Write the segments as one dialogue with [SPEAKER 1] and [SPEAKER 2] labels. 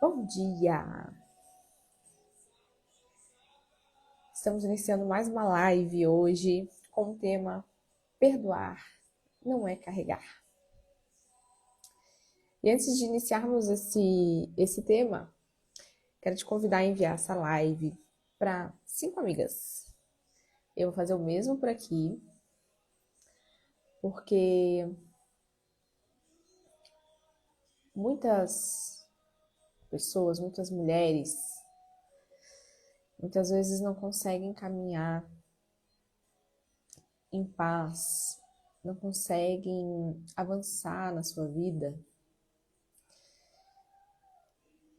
[SPEAKER 1] Bom dia! Estamos iniciando mais uma live hoje com o tema Perdoar não é carregar. E antes de iniciarmos esse tema, quero te convidar a enviar essa live para 5 amigas. Eu vou fazer o mesmo por aqui, porque muitas pessoas, muitas mulheres, muitas vezes não conseguem caminhar em paz, não conseguem avançar na sua vida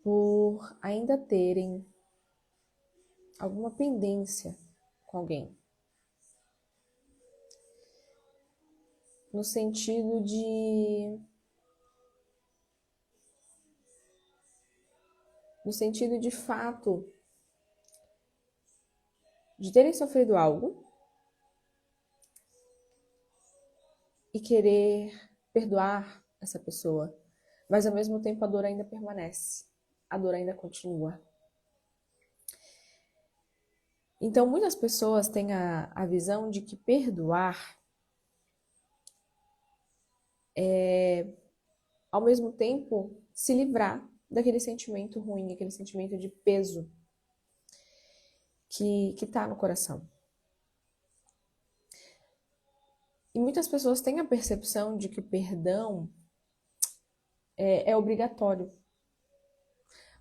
[SPEAKER 1] por ainda terem alguma pendência com alguém. No sentido de fato de terem sofrido algo e querer perdoar essa pessoa, mas ao mesmo tempo a dor ainda permanece, a dor ainda continua. Então muitas pessoas têm a visão de que perdoar é, ao mesmo tempo, se livrar daquele sentimento ruim, aquele sentimento de peso que está no coração. E muitas pessoas têm a percepção de que perdão é obrigatório.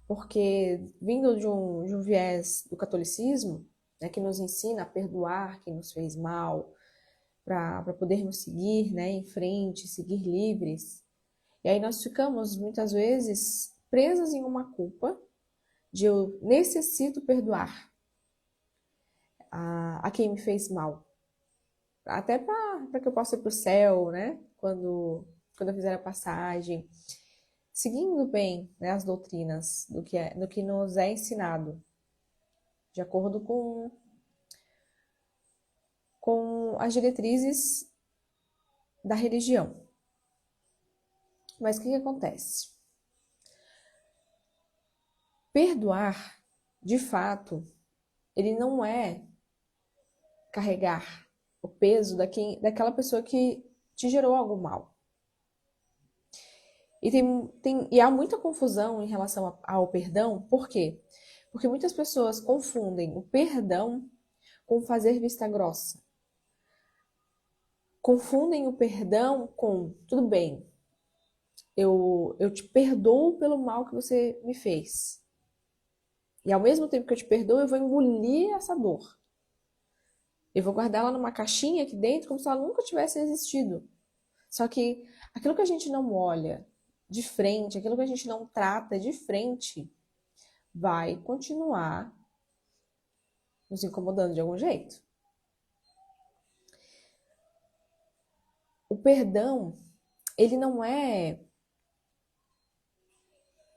[SPEAKER 1] Porque, vindo de um viés do catolicismo, né, que nos ensina a perdoar quem nos fez mal, para podermos seguir, né, em frente, seguir livres. E aí nós ficamos, muitas vezes, presas em uma culpa de eu necessito perdoar a quem me fez mal. Até para que eu possa ir para o céu, né? Quando eu fizer a passagem. Seguindo bem, né, as doutrinas do que nos é ensinado. De acordo com as diretrizes da religião. Mas o que acontece? Perdoar, de fato, ele não é carregar o peso daquela pessoa que te gerou algo mal. E há muita confusão em relação ao perdão, por quê? Porque muitas pessoas confundem o perdão com fazer vista grossa. Confundem o perdão com, tudo bem, eu te perdoo pelo mal que você me fez. E ao mesmo tempo que eu te perdoo, eu vou engolir essa dor. Eu vou guardar ela numa caixinha aqui dentro como se ela nunca tivesse existido. Só que aquilo que a gente não olha de frente, aquilo que a gente não trata de frente, vai continuar nos incomodando de algum jeito. O perdão, ele não é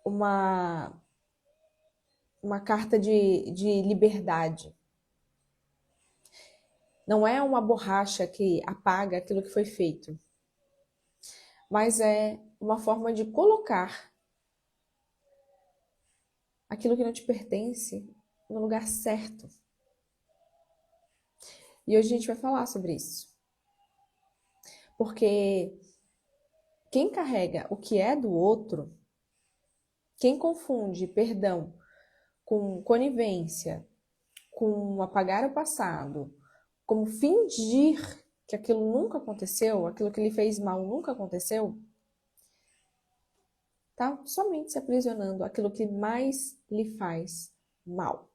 [SPEAKER 1] uma carta de liberdade. Não é uma borracha que apaga aquilo que foi feito, mas é uma forma de colocar aquilo que não te pertence no lugar certo. E hoje a gente vai falar sobre isso. Porque quem carrega o que é do outro, quem confunde perdão com conivência, com apagar o passado, como fingir que aquilo nunca aconteceu, aquilo que lhe fez mal nunca aconteceu, tá somente se aprisionando aquilo que mais lhe faz mal.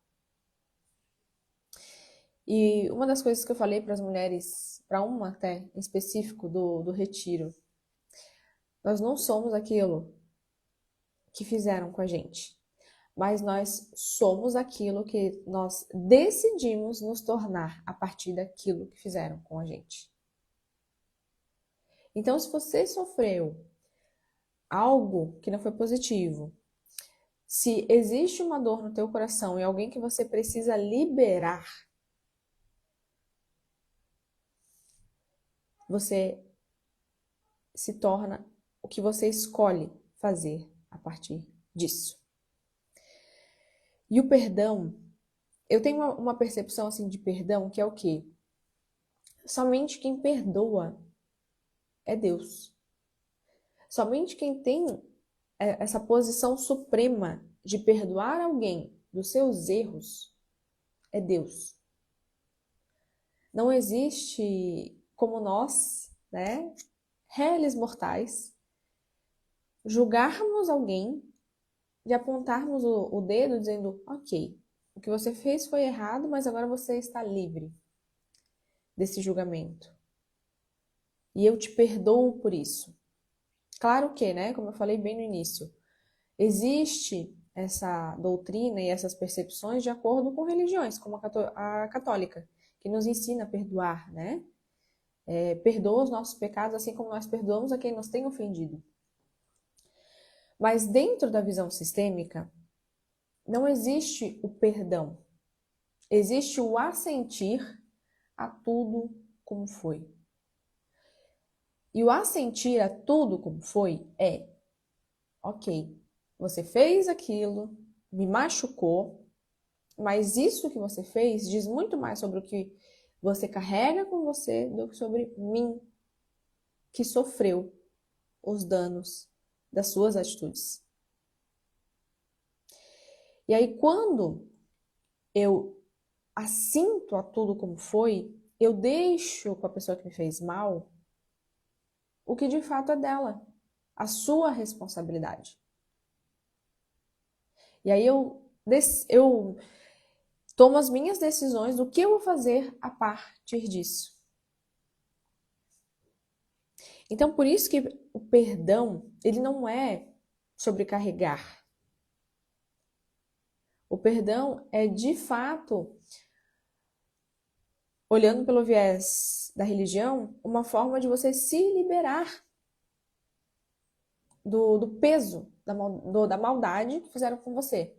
[SPEAKER 1] E uma das coisas que eu falei para as mulheres, para uma até em específico do retiro, nós não somos aquilo que fizeram com a gente, mas nós somos aquilo que nós decidimos nos tornar a partir daquilo que fizeram com a gente. Então, se você sofreu algo que não foi positivo, se existe uma dor no teu coração e alguém que você precisa liberar, você se torna o que você escolhe fazer a partir disso. E o perdão, eu tenho uma percepção assim de perdão que é o quê? Somente quem perdoa é Deus. Somente quem tem essa posição suprema de perdoar alguém dos seus erros é Deus. Não existe como nós, né, réis mortais, julgarmos alguém e apontarmos o dedo dizendo, ok, o que você fez foi errado, mas agora você está livre desse julgamento. E eu te perdoo por isso. Claro que, né, como eu falei bem no início, existe essa doutrina e essas percepções de acordo com religiões, como a católica, que nos ensina a perdoar, né? Perdoa os nossos pecados assim como nós perdoamos a quem nos tem ofendido. Mas dentro da visão sistêmica, não existe o perdão. Existe o assentir a tudo como foi. E o assentir a tudo como foi é, ok, você fez aquilo, me machucou, mas isso que você fez diz muito mais sobre o que você carrega com você do que sobre mim, que sofreu os danos das suas atitudes. E aí, quando eu assinto a tudo como foi, eu deixo com a pessoa que me fez mal o que de fato é dela, a sua responsabilidade. E aí eu tomo as minhas decisões do que eu vou fazer a partir disso. Então, por isso que o perdão, ele não é sobrecarregar. O perdão é, de fato, olhando pelo viés da religião, uma forma de você se liberar do peso da maldade que fizeram com você.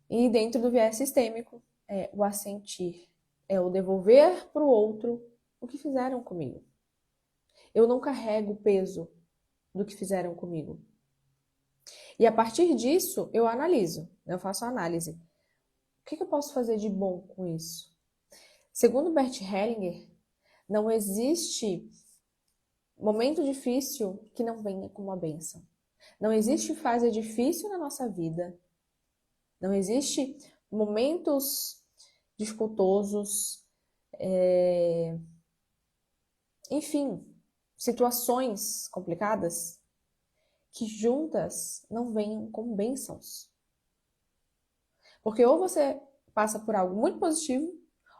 [SPEAKER 1] E dentro do viés sistêmico, é o assentir, é o devolver para o outro o que fizeram comigo. Eu não carrego o peso do que fizeram comigo. E a partir disso, eu analiso, eu faço a análise. O que eu posso fazer de bom com isso? Segundo Bert Hellinger, não existe momento difícil que não venha com uma bênção. Não existe fase difícil na nossa vida. Não existe momentos dificultosos, enfim, situações complicadas que juntas não venham com bênçãos. Porque ou você passa por algo muito positivo,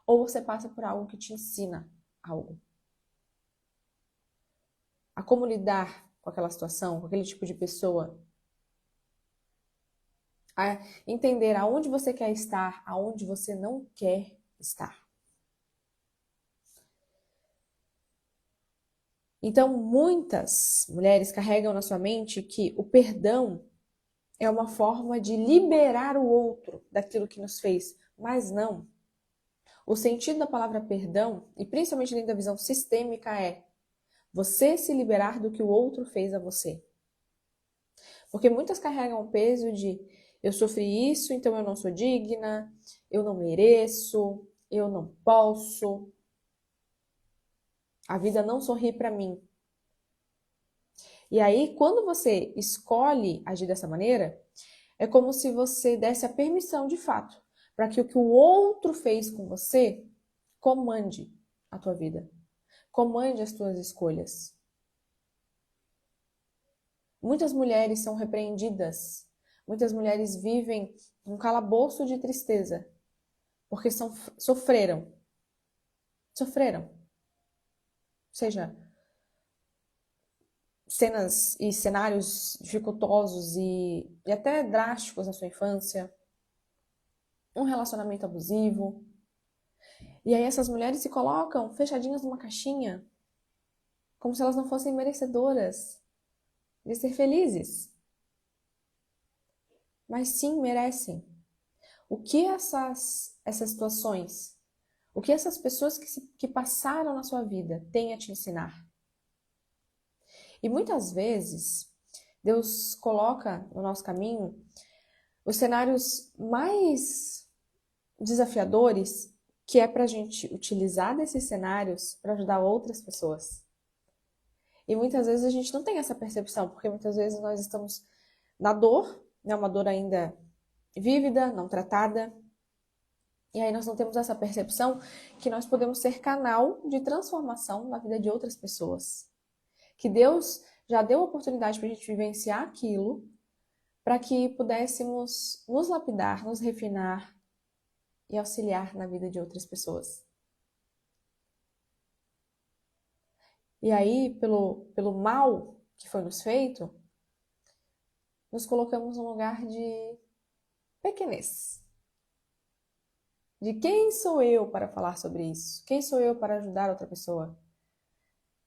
[SPEAKER 1] ou você passa por algo que te ensina algo. A como lidar com aquela situação, com aquele tipo de pessoa. A entender aonde você quer estar, aonde você não quer estar. Então, muitas mulheres carregam na sua mente que o perdão é uma forma de liberar o outro daquilo que nos fez, mas não. O sentido da palavra perdão, e principalmente dentro da visão sistêmica, é você se liberar do que o outro fez a você. Porque muitas carregam o peso de eu sofri isso, então eu não sou digna, eu não mereço, eu não posso, a vida não sorri para mim. E aí, quando você escolhe agir dessa maneira, é como se você desse a permissão de fato para que o outro fez com você comande a tua vida, comande as tuas escolhas. Muitas mulheres são repreendidas, muitas mulheres vivem num calabouço de tristeza, porque sofreram. Sofreram. Seja cenas e cenários dificultosos e até drásticos na sua infância, um relacionamento abusivo. E aí essas mulheres se colocam fechadinhas numa caixinha, como se elas não fossem merecedoras de ser felizes. Mas sim, merecem. O que essas situações, o que essas pessoas que passaram na sua vida têm a te ensinar? E muitas vezes, Deus coloca no nosso caminho os cenários mais desafiadores, que é para a gente utilizar desses cenários para ajudar outras pessoas. E muitas vezes a gente não tem essa percepção, porque muitas vezes nós estamos na dor, né, uma dor ainda vívida, não tratada, e aí nós não temos essa percepção que nós podemos ser canal de transformação na vida de outras pessoas. Que Deus já deu a oportunidade para a gente vivenciar aquilo, para que pudéssemos nos lapidar, nos refinar e auxiliar na vida de outras pessoas. E aí, pelo mal que foi nos feito, nos colocamos num lugar de pequenez. De quem sou eu para falar sobre isso? Quem sou eu para ajudar outra pessoa?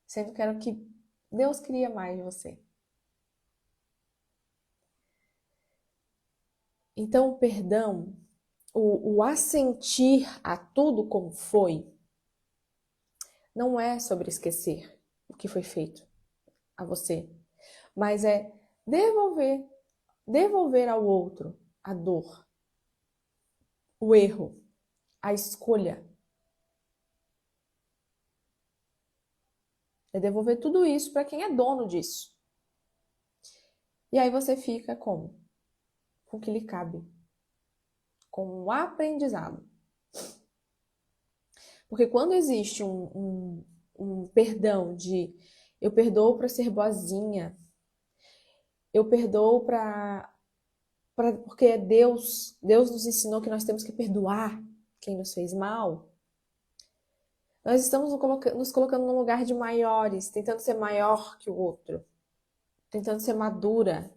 [SPEAKER 1] Sendo que era o que Deus queria mais de você. Então, o perdão, o assentir a tudo como foi, não é sobre esquecer o que foi feito a você, mas é devolver ao outro a dor, o erro, a escolha. É devolver tudo isso para quem é dono disso. E aí você fica como? Com o que lhe cabe. Com o aprendizado. Porque quando existe um perdão de eu perdoo para ser boazinha, eu perdoo porque é Deus nos ensinou que nós temos que perdoar quem nos fez mal. Nós estamos nos colocando num lugar de maiores, tentando ser maior que o outro, tentando ser madura,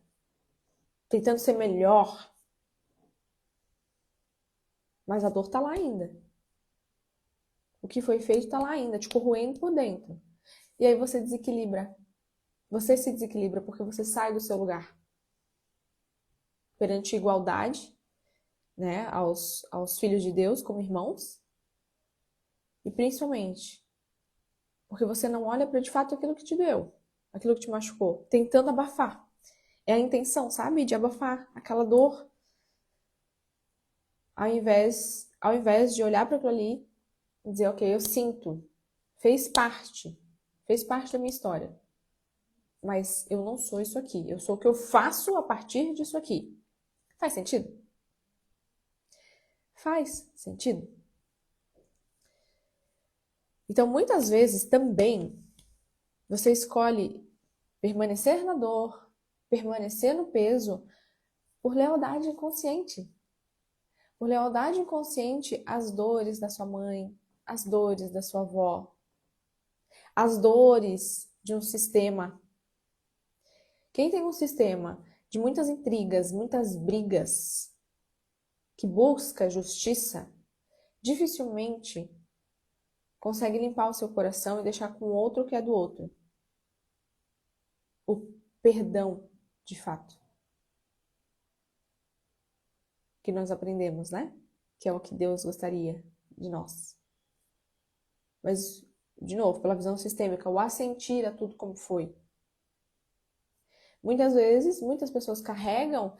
[SPEAKER 1] tentando ser melhor. Mas a dor tá lá ainda. O que foi feito tá lá ainda, te corroendo por dentro. E aí você desequilibra. Você se desequilibra porque você sai do seu lugar. Perante igualdade, né, aos filhos de Deus como irmãos. E principalmente, porque você não olha para de fato aquilo que te deu, aquilo que te machucou, tentando abafar. É a intenção, sabe? De abafar aquela dor. Ao invés de olhar para aquilo ali e dizer, ok, eu sinto, fez parte da minha história. Mas eu não sou isso aqui, eu sou o que eu faço a partir disso aqui. Faz sentido? Faz sentido? Então, muitas vezes também você escolhe permanecer na dor, permanecer no peso por lealdade inconsciente. Por lealdade inconsciente às dores da sua mãe, às dores da sua avó, às dores de um sistema. Quem tem um sistema de muitas intrigas, muitas brigas, que busca justiça, dificilmente consegue limpar o seu coração e deixar com o outro o que é do outro. O perdão, de fato. Que nós aprendemos, né? Que é o que Deus gostaria de nós. Mas, de novo, pela visão sistêmica, o assentir a tudo como foi. Muitas vezes, muitas pessoas carregam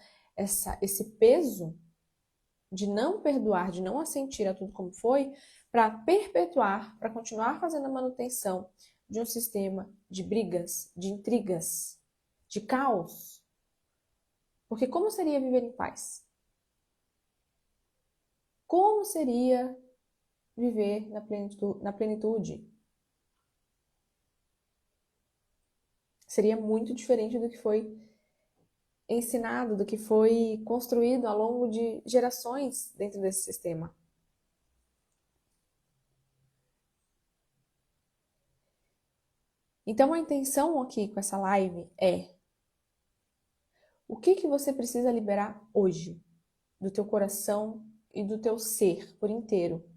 [SPEAKER 1] esse peso de não perdoar, de não assentir a tudo como foi, para perpetuar, para continuar fazendo a manutenção de um sistema de brigas, de intrigas, de caos. Porque como seria viver em paz? Como seria viver na plenitude? Seria muito diferente do que foi ensinado, do que foi construído ao longo de gerações dentro desse sistema. Então a intenção aqui com essa live é: o que você precisa liberar hoje do teu coração e do teu ser por inteiro?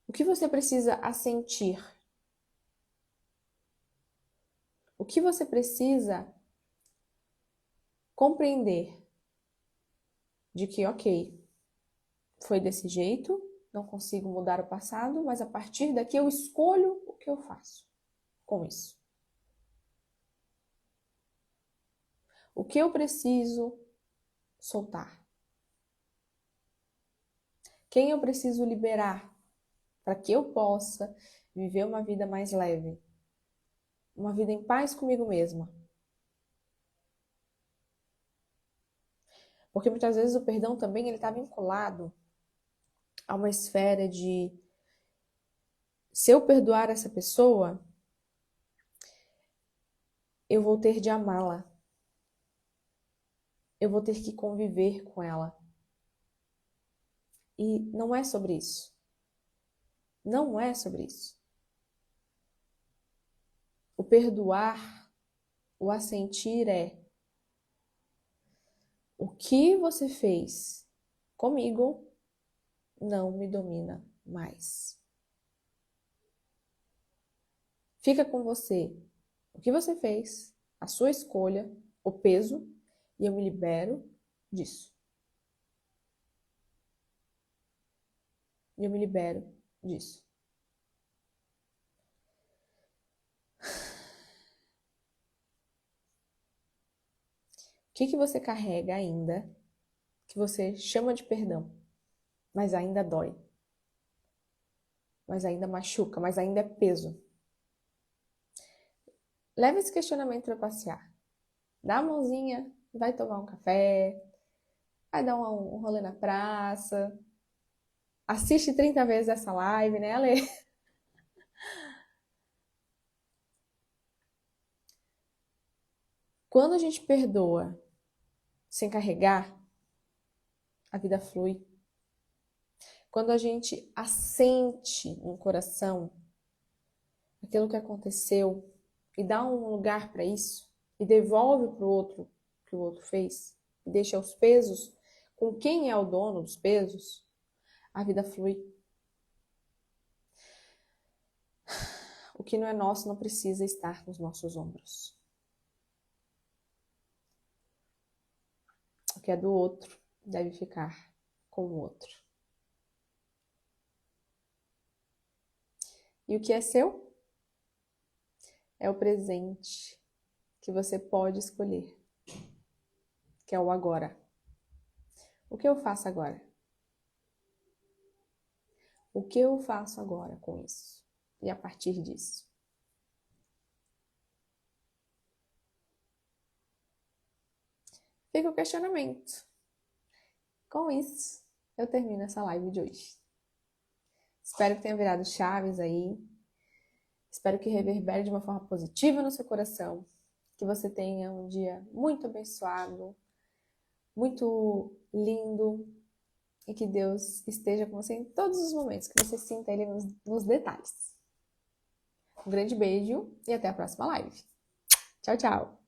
[SPEAKER 1] O que você precisa assentir? O que você precisa compreender de que, ok, foi desse jeito, não consigo mudar o passado, mas a partir daqui eu escolho o que eu faço com isso. O que eu preciso soltar? Quem eu preciso liberar para que eu possa viver uma vida mais leve? Uma vida em paz comigo mesma? Porque muitas vezes o perdão também ele está vinculado a uma esfera de: se eu perdoar essa pessoa, eu vou ter de amá-la. Eu vou ter que conviver com ela. E não é sobre isso. Não é sobre isso. O perdoar, o assentir é: o que você fez comigo não me domina mais. Fica com você o que você fez, a sua escolha, o peso, e eu me libero disso. E eu me libero disso. O que você carrega ainda, que você chama de perdão, mas ainda dói, mas ainda machuca, mas ainda é peso? Leva esse questionamento para passear. Dá a mãozinha, vai tomar um café, vai dar um rolê na praça. Assiste 30 vezes essa live, né, Ale? Quando a gente perdoa sem carregar, a vida flui. Quando a gente assente no coração aquilo que aconteceu e dá um lugar para isso e devolve para o outro o que o outro fez e deixa os pesos com quem é o dono dos pesos, a vida flui. O que não é nosso não precisa estar nos nossos ombros. O que é do outro deve ficar com o outro. E o que é seu? É o presente que você pode escolher, que é o agora. O que eu faço agora? O que eu faço agora com isso? E a partir disso? Fica o questionamento. Com isso, eu termino essa live de hoje. Espero que tenha virado chaves aí. Espero que reverbere de uma forma positiva no seu coração. Que você tenha um dia muito abençoado, muito lindo. E que Deus esteja com você em todos os momentos. Que você sinta Ele nos detalhes. Um grande beijo e até a próxima live. Tchau, tchau!